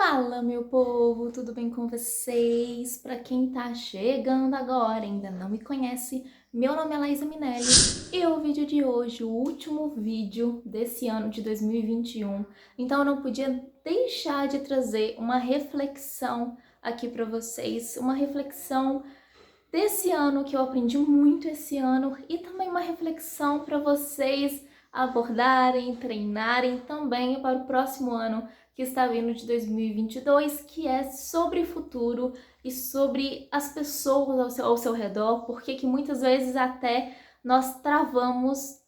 Fala, meu povo, tudo bem com vocês? Para quem tá chegando agora e ainda não me conhece, meu nome é Laísa Minelli e o vídeo de hoje, o último vídeo desse ano de 2021. Então eu não podia deixar de trazer uma reflexão aqui para vocês, uma reflexão desse ano que eu aprendi muito esse ano e também uma reflexão para vocês abordarem, treinarem também para o próximo ano que está vindo de 2022, que é sobre futuro e sobre as pessoas ao seu redor, porque que muitas vezes até nós travamos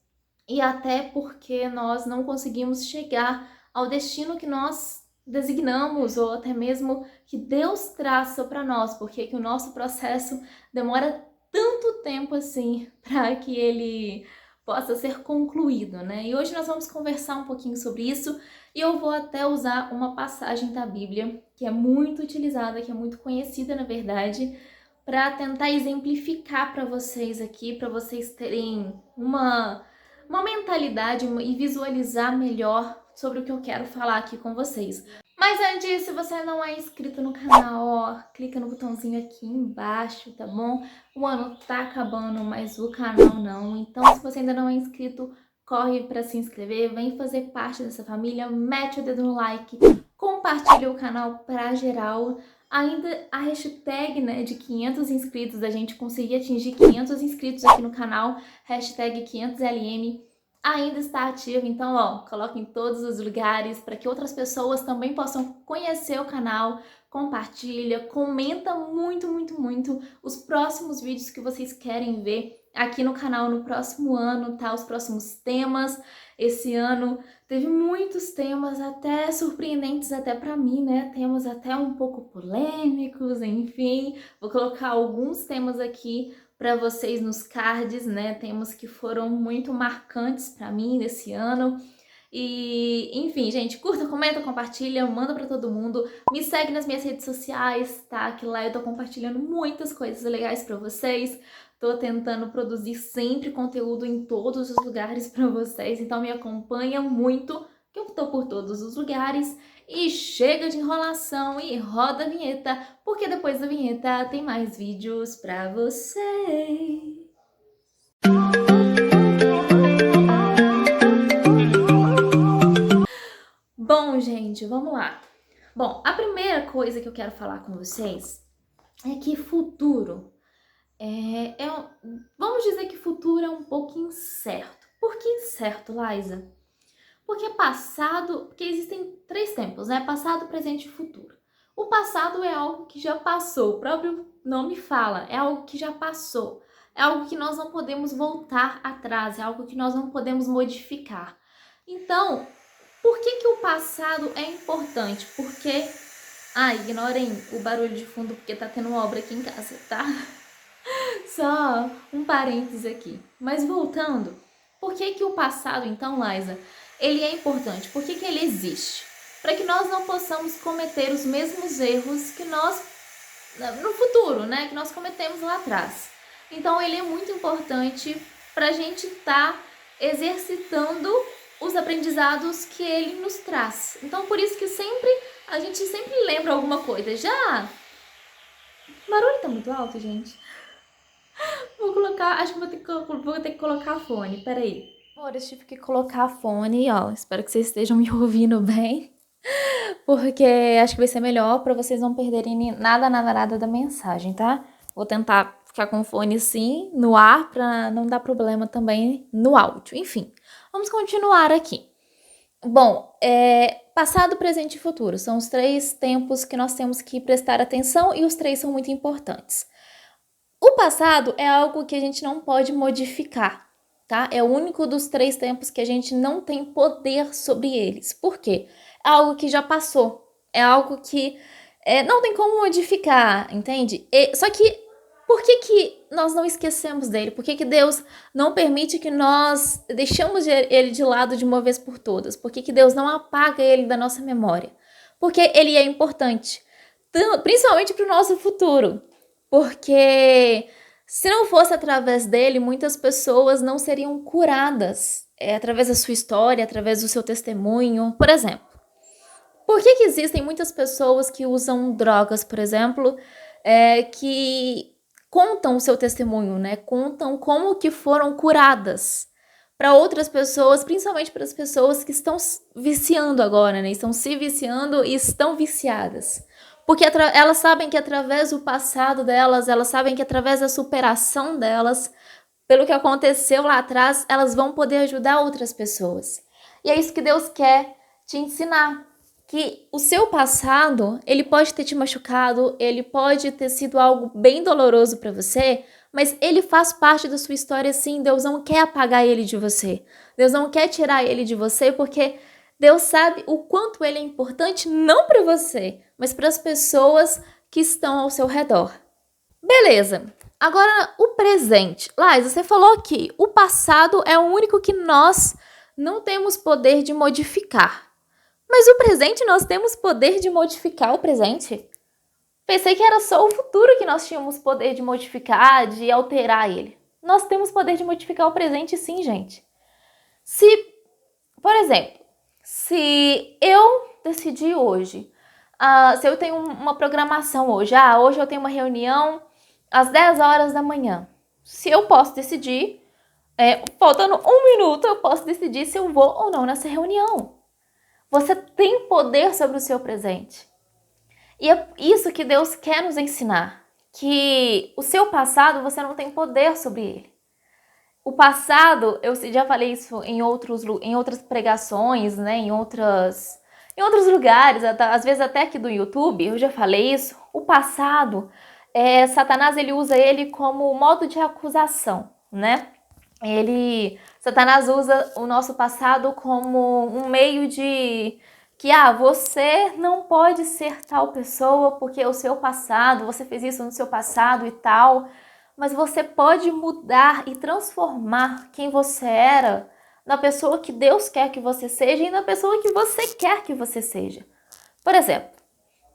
e até porque nós não conseguimos chegar ao destino que nós designamos ou até mesmo que Deus traça para nós, porque que o nosso processo demora tanto tempo assim para que ele possa ser concluído, né? E hoje nós vamos conversar um pouquinho sobre isso e eu vou até usar uma passagem da Bíblia que é muito utilizada, que é muito conhecida na verdade, para tentar exemplificar para vocês aqui, para vocês terem uma mentalidade e visualizar melhor sobre o que eu quero falar aqui com vocês. Mas antes, se você não é inscrito no canal, ó, clica no botãozinho aqui embaixo, tá bom? O ano tá acabando, mas o canal não. Então, se você ainda não é inscrito, corre para se inscrever, vem fazer parte dessa família, mete o dedo no like, compartilha o canal para geral. Ainda a hashtag, né, de 500 inscritos, da gente conseguir atingir 500 inscritos aqui no canal, hashtag 500LM, ainda está ativa, então ó, coloque em todos os lugares para que outras pessoas também possam conhecer o canal, compartilha, comenta muito os próximos vídeos que vocês querem ver aqui no canal no próximo ano, tá? Os próximos temas. Esse ano teve muitos temas até surpreendentes até para mim, né? Temas até um pouco polêmicos, enfim. Vou colocar alguns temas aqui para vocês nos cards, né? Temas que foram muito marcantes para mim nesse ano. E, enfim, gente, curta, comenta, compartilha, manda pra todo mundo. Me segue nas minhas redes sociais, tá? Que lá eu tô compartilhando muitas coisas legais pra vocês. Tô tentando produzir sempre conteúdo em todos os lugares pra vocês, então me acompanha muito, que eu tô por todos os lugares. E chega de enrolação e roda a vinheta, porque depois da vinheta tem mais vídeos pra vocês. Bom, gente, vamos lá. Bom, a primeira coisa que eu quero falar com vocês é que futuro vamos dizer que futuro é um pouco incerto. Por que incerto, Laísa? Porque existem três tempos, né? Passado, presente e futuro. O passado é algo que já passou, o próprio nome fala, é algo que já passou. É algo que nós não podemos voltar atrás, é algo que nós não podemos modificar. Então, por que o passado é importante? Porque... ignorem o barulho de fundo porque tá tendo obra aqui em casa, tá? Só um parênteses aqui. Mas voltando, por que o passado, então, Laísa, ele é importante? Por que ele existe? Para que nós não possamos cometer os mesmos erros que nós, no futuro, né? Que nós cometemos lá atrás. Então, ele é muito importante para a gente estar exercitando os aprendizados que ele nos traz. Então, por isso que a gente sempre lembra alguma coisa. Já... O barulho tá muito alto, gente. Vou colocar... Acho que vou ter que colocar fone. Peraí. Amor, eu tive que colocar fone, ó. Espero que vocês estejam me ouvindo bem. Porque acho que vai ser melhor pra vocês não perderem nada da mensagem, tá? Vou tentar ficar com o fone assim, no ar, pra não dar problema também no áudio. Enfim, vamos continuar aqui. Bom, passado, presente e futuro são os três tempos que nós temos que prestar atenção e os três são muito importantes. O passado é algo que a gente não pode modificar, tá? É o único dos três tempos que a gente não tem poder sobre eles. Por quê? É algo que já passou, é algo que não tem como modificar, entende? Só que por que nós não esquecemos dele? Por que Deus não permite que nós deixamos ele de lado de uma vez por todas? Por que Deus não apaga ele da nossa memória? Porque ele é importante, principalmente para o nosso futuro. Porque se não fosse através dele, muitas pessoas não seriam curadas através da sua história, através do seu testemunho, por exemplo. Por que existem muitas pessoas que usam drogas, por exemplo, que contam o seu testemunho, né? Contam como que foram curadas para outras pessoas, principalmente para as pessoas que estão viciando agora, né? Estão se viciando e estão viciadas. Porque elas sabem que através do passado delas, elas sabem que através da superação delas, pelo que aconteceu lá atrás, elas vão poder ajudar outras pessoas. E é isso que Deus quer te ensinar. Que o seu passado, ele pode ter te machucado, ele pode ter sido algo bem doloroso para você, mas ele faz parte da sua história sim. Deus não quer apagar ele de você. Deus não quer tirar ele de você, porque Deus sabe o quanto ele é importante, não para você, mas para as pessoas que estão ao seu redor. Beleza. Agora, o presente. Lais, você falou que o passado é o único que nós não temos poder de modificar. Mas o presente, nós temos poder de modificar o presente? Pensei que era só o futuro que nós tínhamos poder de modificar, de alterar ele. Nós temos poder de modificar o presente sim, gente. Se, por exemplo, se eu decidir hoje, se eu tenho uma programação hoje, hoje eu tenho uma reunião às 10 horas da manhã. Se eu posso decidir, faltando 1 minuto, eu posso decidir se eu vou ou não nessa reunião. Você tem poder sobre o seu presente. E é isso que Deus quer nos ensinar. Que o seu passado, você não tem poder sobre ele. O passado, eu já falei isso em outras pregações, né? Em outros lugares, às vezes até aqui do YouTube, eu já falei isso. O passado, Satanás ele usa ele como modo de acusação, né? Satanás usa o nosso passado como um meio de que, você não pode ser tal pessoa porque o seu passado, você fez isso no seu passado e tal, mas você pode mudar e transformar quem você era na pessoa que Deus quer que você seja e na pessoa que você quer que você seja. Por exemplo,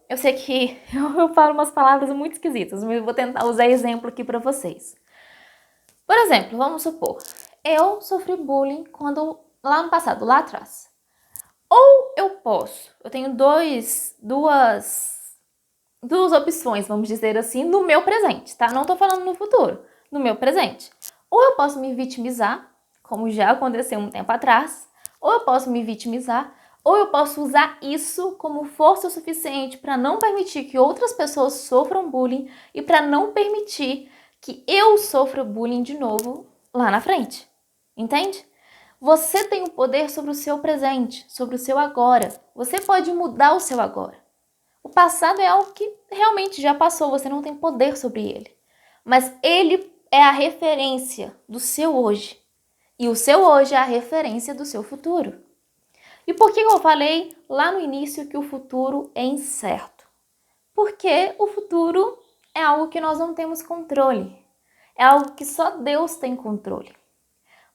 eu sei que eu falo umas palavras muito esquisitas, mas eu vou tentar usar exemplo aqui para vocês. Por exemplo, vamos supor, eu sofri bullying lá no passado, lá atrás. Ou eu tenho duas opções, vamos dizer assim, no meu presente, tá? Não tô falando no futuro, no meu presente. Ou eu posso me vitimizar, como já aconteceu um tempo atrás, ou eu posso me vitimizar, ou eu posso usar isso como força suficiente para não permitir que outras pessoas sofram bullying e para não permitir que eu sofra bullying de novo lá na frente. Entende? Você tem o poder sobre o seu presente, sobre o seu agora. Você pode mudar o seu agora. O passado é algo que realmente já passou, você não tem poder sobre ele. Mas ele é a referência do seu hoje. E o seu hoje é a referência do seu futuro. E por que eu falei lá no início que o futuro é incerto? Porque o futuro é algo que nós não temos controle. É algo que só Deus tem controle.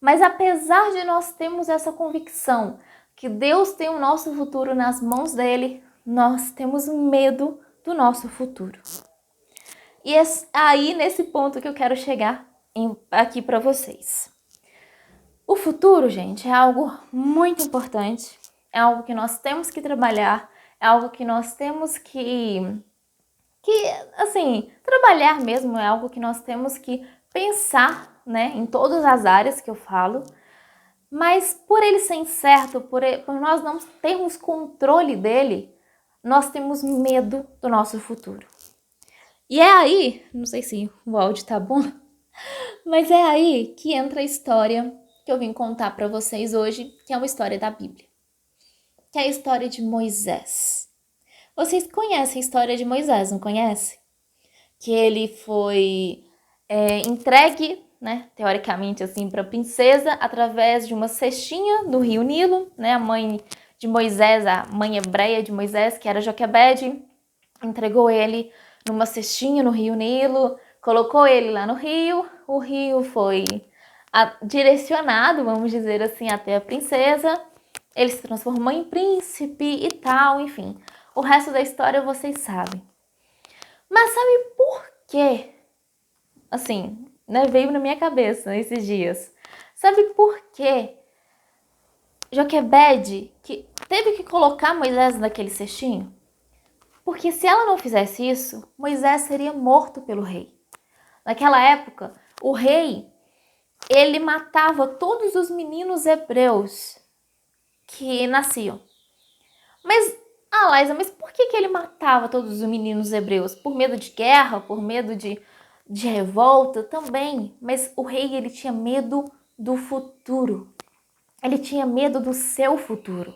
Mas apesar de nós termos essa convicção que Deus tem o nosso futuro nas mãos dele, nós temos medo do nosso futuro. E é aí nesse ponto que eu quero chegar aqui para vocês. O futuro, gente, é algo muito importante, é algo que nós temos que trabalhar, é algo que nós temos que trabalhar mesmo, é algo que nós temos que pensar, né, em todas as áreas que eu falo, mas por ele ser incerto, por nós não termos controle dele, nós temos medo do nosso futuro. E é aí, não sei se o áudio tá bom, mas é aí que entra a história que eu vim contar para vocês hoje, que é uma história da Bíblia, que é a história de Moisés. Vocês conhecem a história de Moisés, não conhecem? Que ele foi entregue, né, teoricamente assim, para a princesa através de uma cestinha do rio Nilo, né? A mãe de Moisés, a mãe hebreia de Moisés, que era Joquebede, entregou ele numa cestinha no rio Nilo, colocou ele lá no rio, o rio foi direcionado, vamos dizer assim, até a princesa, ele se transformou em príncipe e tal, enfim. O resto da história vocês sabem. Mas sabe por quê? Assim, né, veio na minha cabeça esses dias. Sabe por quê Joquebede que teve que colocar Moisés naquele cestinho? Porque se ela não fizesse isso, Moisés seria morto pelo rei. Naquela época, o rei, ele matava todos os meninos hebreus que nasciam. Mas, Laísa, mas por que ele matava todos os meninos hebreus? Por medo de guerra? Por medo de revolta? Também. Mas o rei, ele tinha medo do futuro. Ele tinha medo do seu futuro.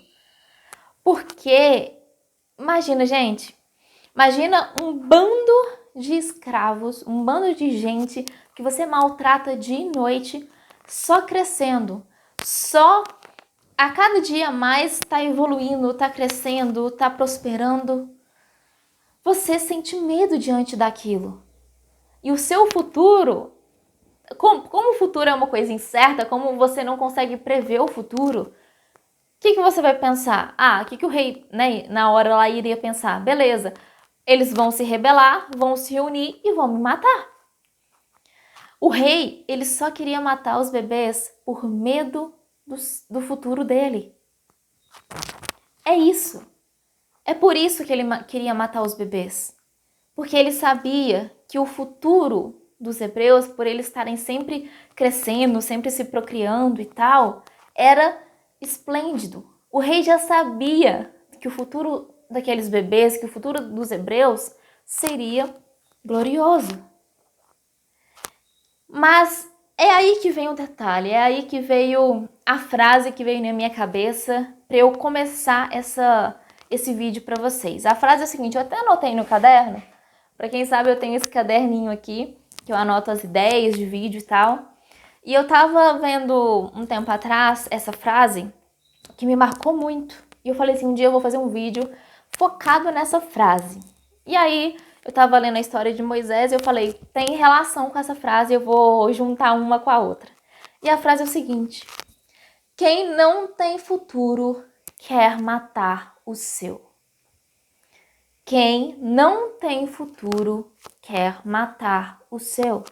Porque, imagina, gente, imagina um bando de escravos, um bando de gente que você maltrata dia e noite, só crescendo, só a cada dia mais está evoluindo, está crescendo, está prosperando. Você sente medo diante daquilo. E o seu futuro, como o futuro é uma coisa incerta, como você não consegue prever o futuro, o que você vai pensar? O que o rei, né, na hora lá iria pensar? Beleza, eles vão se rebelar, vão se reunir e vão me matar. O rei, ele só queria matar os bebês por medo do futuro dele. É isso. É por isso que ele queria matar os bebês. Porque ele sabia que o futuro dos hebreus, por eles estarem sempre crescendo, sempre se procriando e tal, era esplêndido. O rei já sabia que o futuro daqueles bebês, que o futuro dos hebreus seria glorioso. Mas é aí que vem o detalhe, é aí que veio a frase que veio na minha cabeça para eu começar esse vídeo para vocês. A frase é a seguinte, eu até anotei no caderno. Para quem sabe, eu tenho esse caderninho aqui, que eu anoto as ideias de vídeo e tal. E eu tava vendo um tempo atrás essa frase que me marcou muito. E eu falei assim, um dia eu vou fazer um vídeo focado nessa frase. E aí, eu tava lendo a história de Moisés e eu falei, tem relação com essa frase, eu vou juntar uma com a outra. E a frase é o seguinte, quem não tem futuro quer matar o seu. Quem não tem futuro quer matar o seu.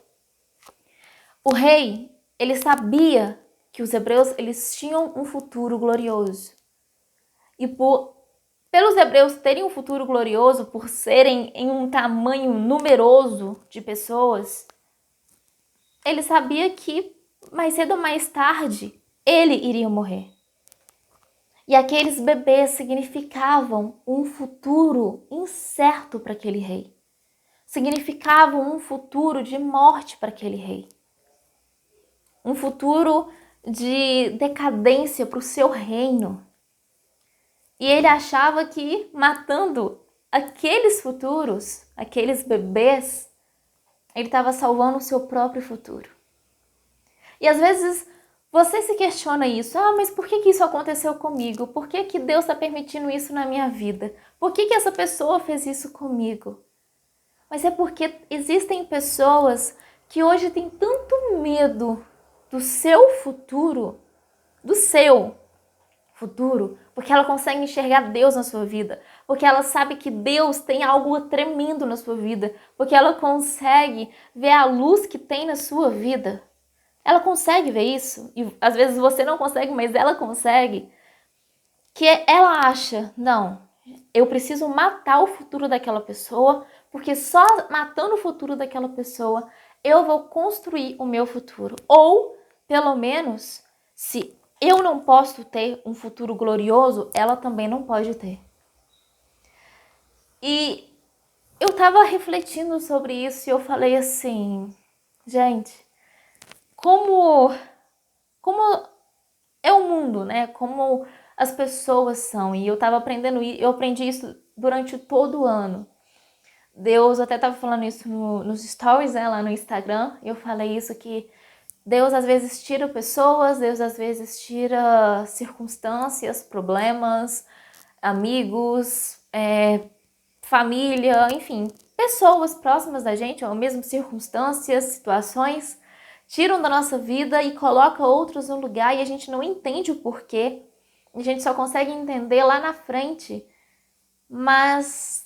O rei, ele sabia que os hebreus eles tinham um futuro glorioso. E pelos hebreus terem um futuro glorioso, por serem em um tamanho numeroso de pessoas, ele sabia que mais cedo ou mais tarde ele iria morrer. E aqueles bebês significavam um futuro incerto para aquele rei. Significavam um futuro de morte para aquele rei. Um futuro de decadência para o seu reino. E ele achava que matando aqueles futuros, aqueles bebês, ele estava salvando o seu próprio futuro. E às vezes você se questiona isso. Mas por que isso aconteceu comigo? Por que Deus está permitindo isso na minha vida? Por que essa pessoa fez isso comigo? Mas é porque existem pessoas que hoje têm tanto medo do seu futuro, porque ela consegue enxergar Deus na sua vida, porque ela sabe que Deus tem algo tremendo na sua vida, porque ela consegue ver a luz que tem na sua vida. Ela consegue ver isso, e às vezes você não consegue, mas ela consegue, que ela acha, não, eu preciso matar o futuro daquela pessoa, porque só matando o futuro daquela pessoa eu vou construir o meu futuro. Ou, pelo menos, se eu não posso ter um futuro glorioso, ela também não pode ter. E eu tava refletindo sobre isso e eu falei assim, gente, como é o mundo, né? Como as pessoas são. E eu tava aprendendo, eu aprendi isso durante todo o ano. Deus, eu até tava falando isso nos stories, né, lá no Instagram. Eu falei isso que Deus às vezes tira pessoas, Deus às vezes tira circunstâncias, problemas, amigos, família, enfim, pessoas próximas da gente, ou mesmo circunstâncias, situações, tiram da nossa vida e colocam outros no lugar e a gente não entende o porquê. A gente só consegue entender lá na frente, mas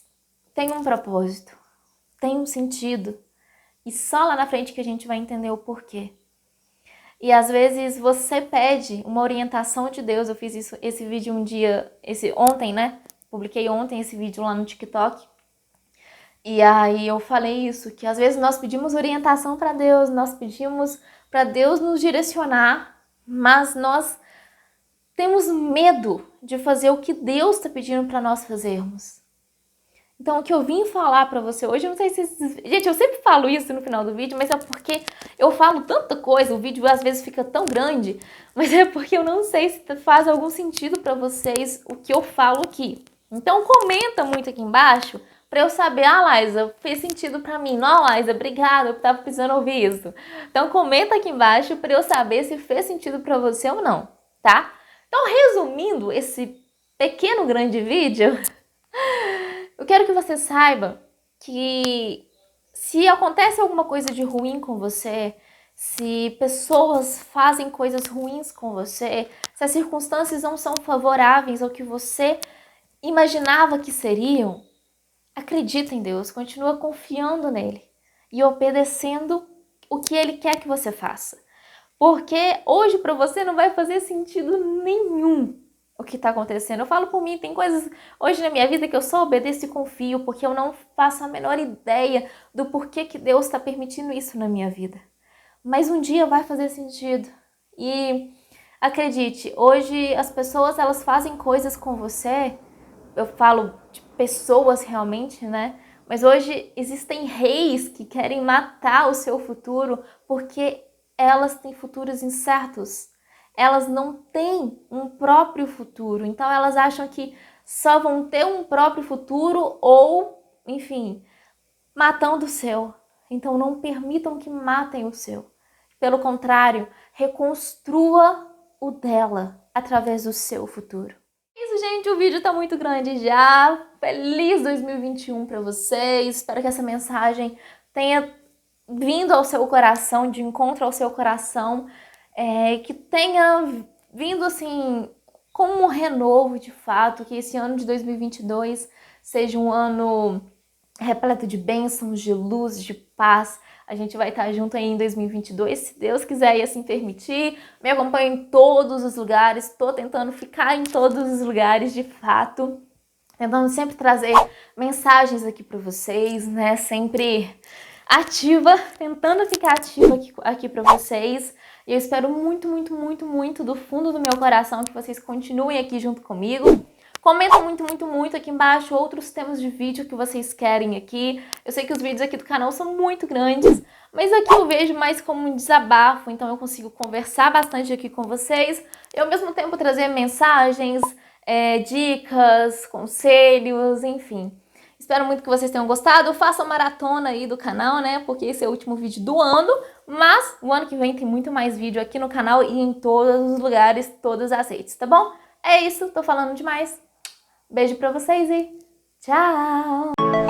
tem um propósito, tem um sentido. E só lá na frente que a gente vai entender o porquê. E às vezes você pede uma orientação de Deus. Eu fiz esse vídeo ontem, né? Publiquei ontem esse vídeo lá no TikTok. E aí eu falei isso, que às vezes nós pedimos orientação para Deus, nós pedimos para Deus nos direcionar, mas nós temos medo de fazer o que Deus está pedindo para nós fazermos. Então, o que eu vim falar pra você hoje, eu não sei se... Gente, eu sempre falo isso no final do vídeo, mas é porque eu falo tanta coisa, o vídeo às vezes fica tão grande, mas é porque eu não sei se faz algum sentido pra vocês o que eu falo aqui. Então, comenta muito aqui embaixo pra eu saber, Laísa, fez sentido pra mim. Não, Laísa, obrigada, eu tava precisando ouvir isso. Então, comenta aqui embaixo pra eu saber se fez sentido pra você ou não, tá? Então, resumindo esse pequeno grande vídeo... Eu quero que você saiba que se acontece alguma coisa de ruim com você, se pessoas fazem coisas ruins com você, se as circunstâncias não são favoráveis ao que você imaginava que seriam, acredita em Deus, continua confiando nele e obedecendo o que ele quer que você faça. Porque hoje para você não vai fazer sentido nenhum o que está acontecendo. Eu falo por mim, tem coisas hoje na minha vida que eu só obedeço e confio, porque eu não faço a menor ideia do porquê que Deus está permitindo isso na minha vida. Mas um dia vai fazer sentido. E acredite, hoje as pessoas elas fazem coisas com você, eu falo de pessoas realmente, né? Mas hoje existem reis que querem matar o seu futuro porque elas têm futuros incertos. Elas não têm um próprio futuro. Então elas acham que só vão ter um próprio futuro ou, enfim, matando o seu. Então não permitam que matem o seu. Pelo contrário, reconstrua o dela através do seu futuro. Isso, gente, o vídeo tá muito grande já. Feliz 2021 para vocês. Espero que essa mensagem tenha vindo ao seu coração, de encontro ao seu coração, que tenha vindo assim como um renovo de fato, que esse ano de 2022 seja um ano repleto de bênçãos, de luz, de paz. A gente vai estar junto aí em 2022, se Deus quiser e assim permitir. Me acompanho em todos os lugares, estou tentando ficar em todos os lugares de fato, tentando sempre trazer mensagens aqui para vocês, né? Sempre ativa, tentando ficar ativa aqui para vocês. E eu espero muito, muito, muito, muito do fundo do meu coração que vocês continuem aqui junto comigo. Comenta muito, muito, muito aqui embaixo outros temas de vídeo que vocês querem aqui. Eu sei que os vídeos aqui do canal são muito grandes, mas aqui eu vejo mais como um desabafo, então eu consigo conversar bastante aqui com vocês e ao mesmo tempo trazer mensagens, dicas, conselhos, enfim. Espero muito que vocês tenham gostado. Façam maratona aí do canal, né? Porque esse é o último vídeo do ano. Mas o ano que vem tem muito mais vídeo aqui no canal e em todos os lugares, todas as redes, tá bom? É isso, tô falando demais. Beijo pra vocês e tchau!